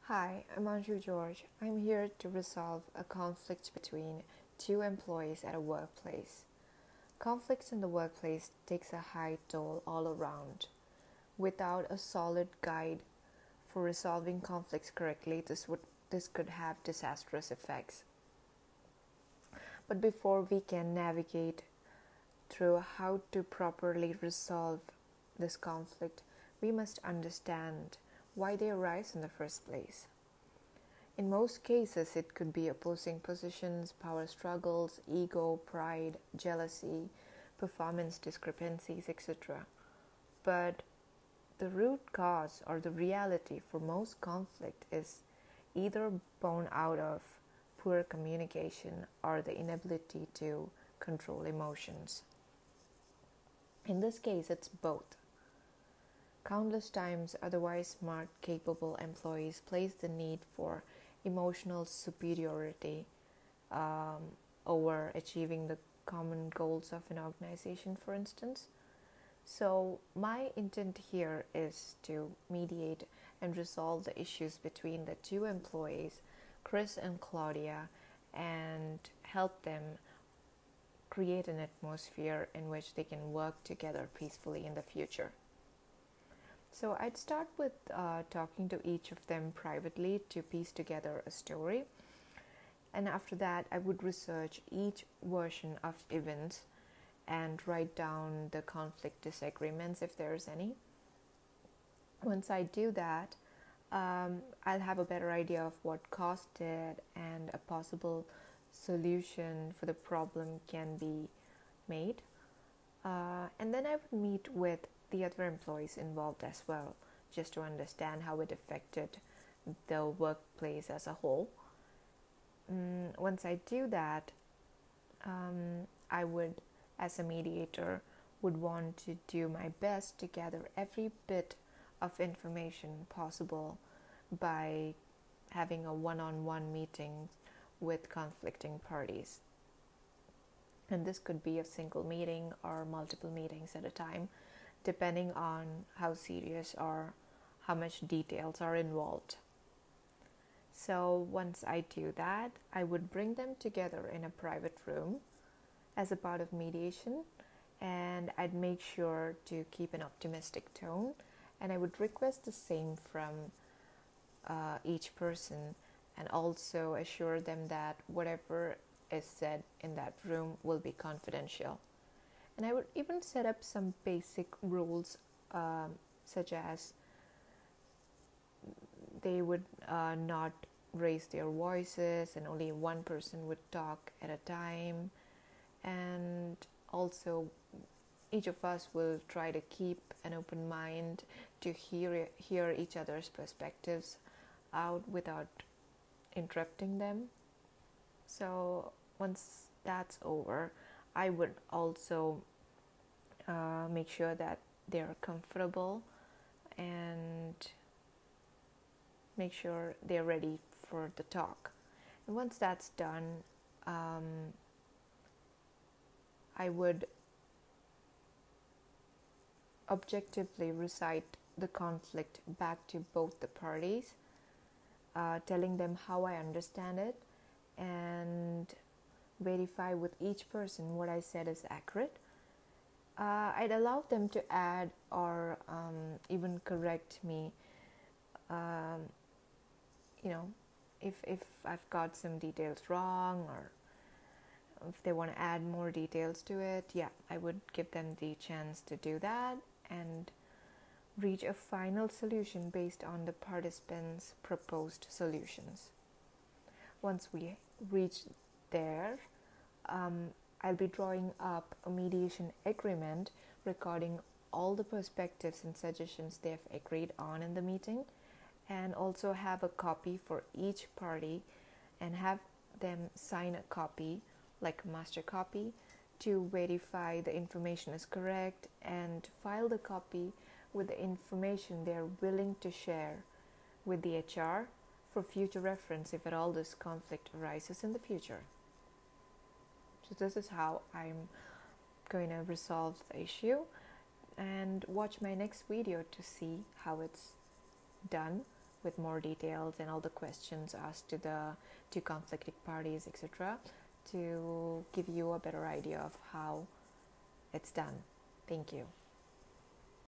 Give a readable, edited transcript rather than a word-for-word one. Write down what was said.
Hi, I'm Anju George. I'm here to resolve a conflict between two employees at a workplace. Conflicts in the workplace takes a high toll all around. Without a solid guide for resolving conflicts correctly, this could have disastrous effects. But before we can navigate through how to properly resolve this conflict, we must understand why they arise in the first place. In most cases, it could be opposing positions, power struggles, ego, pride, jealousy, performance discrepancies, etc. But the root cause or the reality for most conflict is either born out of poor communication or the inability to control emotions. In this case, it's both. Countless times, otherwise smart, capable employees place the need for emotional superiority over achieving the common goals of an organization, for instance. So, my intent here is to mediate and resolve the issues between the two employees, Chris and Claudia, and help them create an atmosphere in which they can work together peacefully in the future. So I'd start with talking to each of them privately to piece together a story. And after that, I would research each version of events and write down the conflict disagreements if there's any. Once I do that, I'll have a better idea of what caused it and a possible solution for the problem can be made. And then I would meet with the other employees involved as well, just to understand how it affected the workplace as a whole. Once I do that, I would, as a mediator, would want to do my best to gather every bit of information possible by having a one-on-one meeting with conflicting parties. And this could be a single meeting or multiple meetings at a time, depending on how serious or how much details are involved. So once I do that, I would bring them together in a private room as a part of mediation, and I'd make sure to keep an optimistic tone, and I would request the same from each person, and also assure them that whatever is said in that room will be confidential. And I would even set up some basic rules, such as they would not raise their voices and only one person would talk at a time. And also, each of us will try to keep an open mind to hear each other's perspectives out without interrupting them. So once that's over, I would also make sure that they're comfortable and make sure they're ready for the talk. And once that's done, I would objectively recite the conflict back to both the parties, telling them how I understand it and verify with each person what I said is accurate. I'd allow them to add or even correct me, if I've got some details wrong, or if they want to add more details to it. Yeah, I would give them the chance to do that and reach a final solution based on the participants' proposed solutions. Once we reach there, I'll be drawing up a mediation agreement recording all the perspectives and suggestions they've agreed on in the meeting, and also have a copy for each party and have them sign a copy, like a master copy, to verify the information is correct, and file the copy with the information they're willing to share with the HR for future reference if at all this conflict arises in the future. So this is how I'm going to resolve the issue, and watch my next video to see how it's done with more details and all the questions asked to the two conflicting parties, etc., to give you a better idea of how it's done. Thank you.